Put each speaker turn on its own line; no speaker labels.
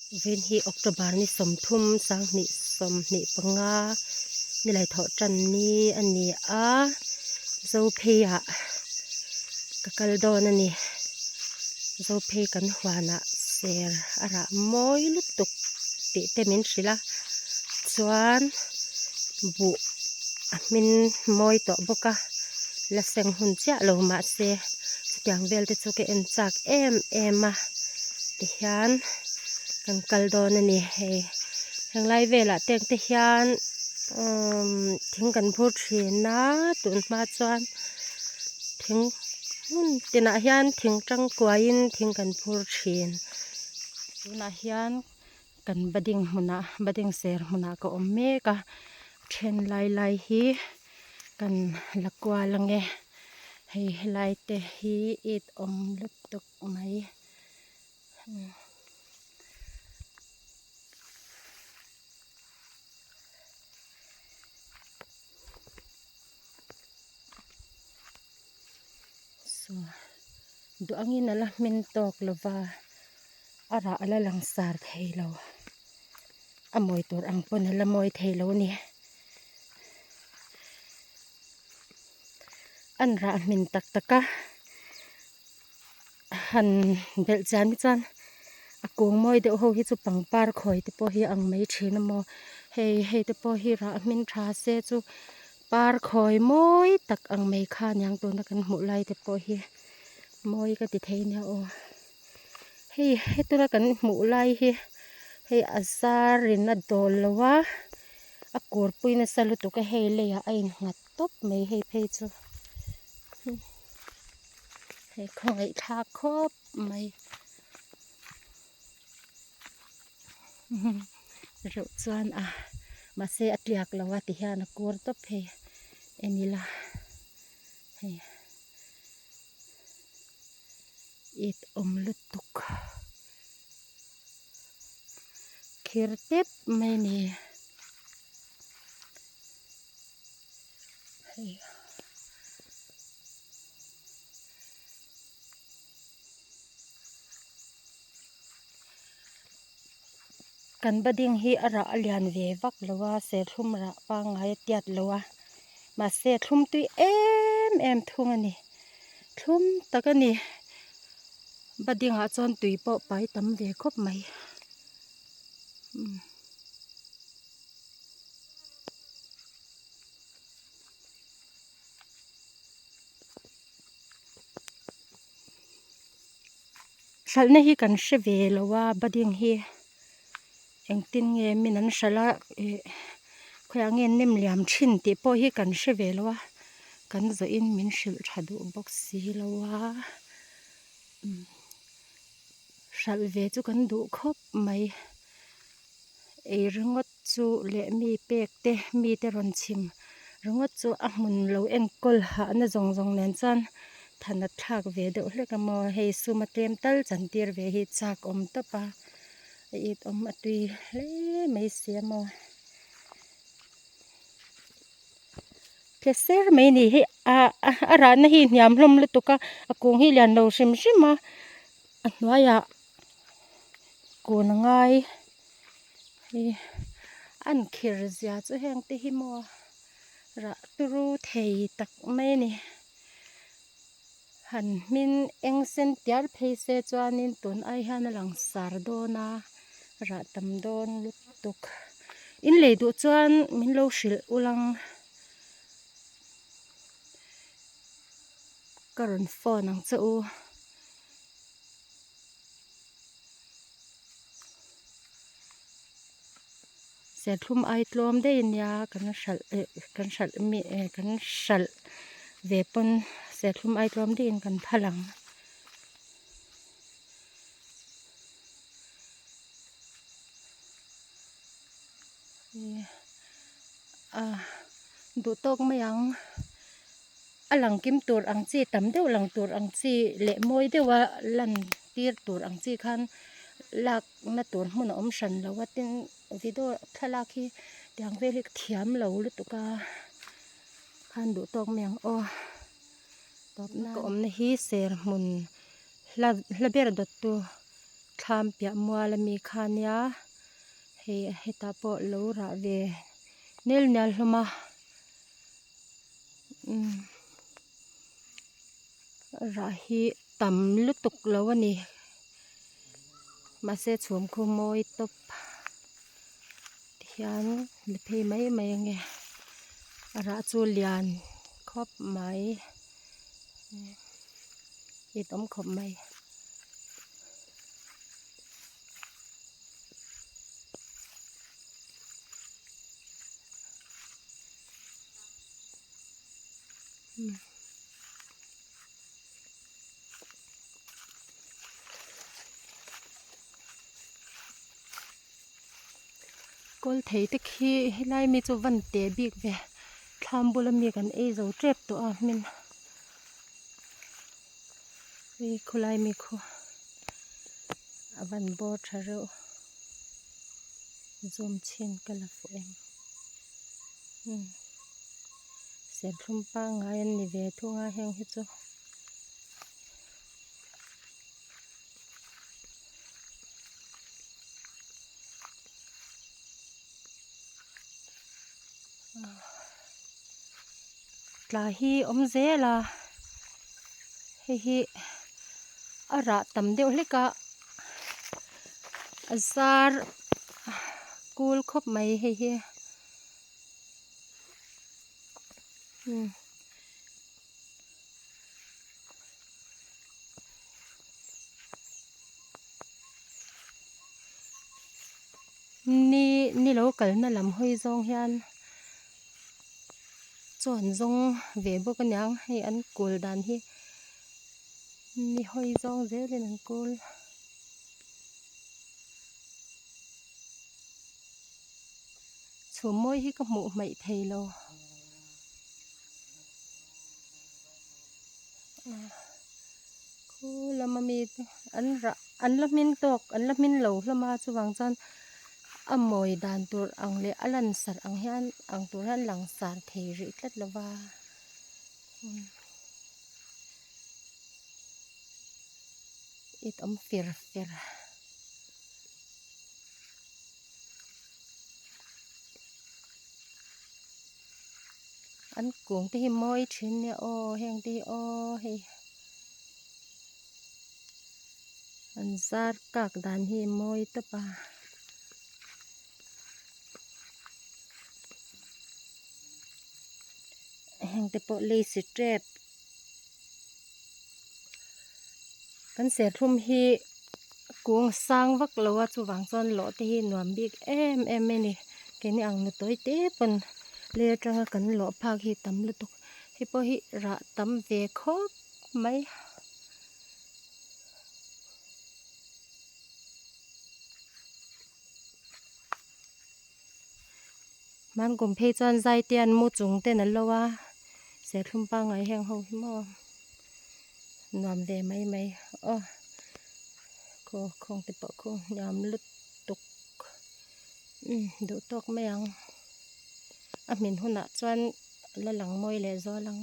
Vin hi October ni som thum sang ni som ni panga ni lai tho tan ni ani a zo phe ya kakal don ani zo phe kan hwana ser ara moi lutuk ti temin sila chuan bu min moi to boka la seng hun cha lo ma se chang vel te chu ke en chak em a ti hian kan kal don ani he heng lai vela tek te hian thing kan phur thin na tun ma chuan thing tina hian thing tang kwain thing kan phur thin tuna hian kan bading ser huna ko omme ka then lai hi kan lakwa lange hei lai te hi it om lutuk mai so du angin ala min tok lova ara ala lang sar theilo amoi tur ang pon ala moi theilo ni an ra min tak taka han bel chan chan akung moi de ho hi chu pangpar khoi te po hi ang mai thina mo hei te po hi ra min tha se chu par khoi moi tak ang mai kha nyang to na kan mu lai te po hi moi ka ti theina o hei to na kan mu lai hi hei azar in a dol lawa akur puina salu to ka hei le ya ai ngat top mai hei phei chu hei khong ai tha khop mai ro chuan ma se atliak lawa ti hian akur top he enila hei it om lutuk khirtep mai ni hei kan bading hi ara alian ve vak lawa se thum ra pa ngai tiat lawa ma se thum tui em thung ani thum takani bading a chon tui po pai tam ve khop mai salna hi kan she ve lawa bading hi engtin nge minan shala khoya nge nem liam thin ti po hi kan she ve lawa kan zo in min shil thadu box si lawa shal ve chu kan du khop mai ei ringot chu le mi pek te mi te ron chim ringot chu a hmun lo enkol ha na zong nen chan thana thak ve de hleka mo hei suma tlem tal chan tir ve hi chak om topa it om atui le mai siamo keser mai ni hi ara na hi niam hlom le tuka akung hi lian lo shima anwaya kun ngai hi an khir zia chu heng te hi mo ra turu thei tak mai ni han min engsen tiar phei se chuanin tun ai han lang sar dona ra tam don lutuk in le du chuan min lo shil ulang karon phone ang chu se thum ai tlom de nya kan shal ve pon se thum ai tlom de in kan phalang du tok mayang alang kim tur ang chi tam deuh lang tur ang chi le moi dewa lan tir tur ang chi khan lak na tur hmun om shan lawatin video thalak hi tiang vel hi thiam lo lutuka khan du tok mayang o top na ko om na hi ser hmun la ber dot tu tham pia mua la mi khania he ta po lo ra ve nel nal hloma ra hi tam lutuk lo ani ma se chhum khu moi top hian le phei mai nge ra chu lian khop mai i tom khop mai kol thei te khi helai mi chu van te bik ve tham bula mi kan e zo trep to a min mi khulai mi khu avan bo tharo zoom chin kala fu em se thum pa ngai an ni ve thunga heng hi chu tla hi om zela hi ara tam deuh hleka azar kul khop mai hi ni lo kal na lam hoi zong hian chuan zong ve bawk aniang hei an kul dan hi ni hoi zong zelin an kul chhum mawi hi ka hmuh hmaih thei lo khu lama mi an la min tok an la min lo hlama chuwang chuan a mawi dan tur ang le a lan sar ang hian ang tur han lang sar thei ri tlat lova it om fir an kung te hi mawi thin ne o heng te o hei an zar kak dan hi mawi tapa heng te po lazy trap kan se thum hi kung sang vak lowa chuwang chuan lo te hi nuam bik em ni ke ni ang nu toi te pon le tanga kan lo phak hi tam lutuk hi po hi ra tam ve khop mai man kum phei chuan zai tian mu chung ten an lowa se thum pa ngai heng ho hi mo nuam ve mai ko khong te po ko nyam lut tuk du tok mai ang a min huna chuan la lang moi le zo lang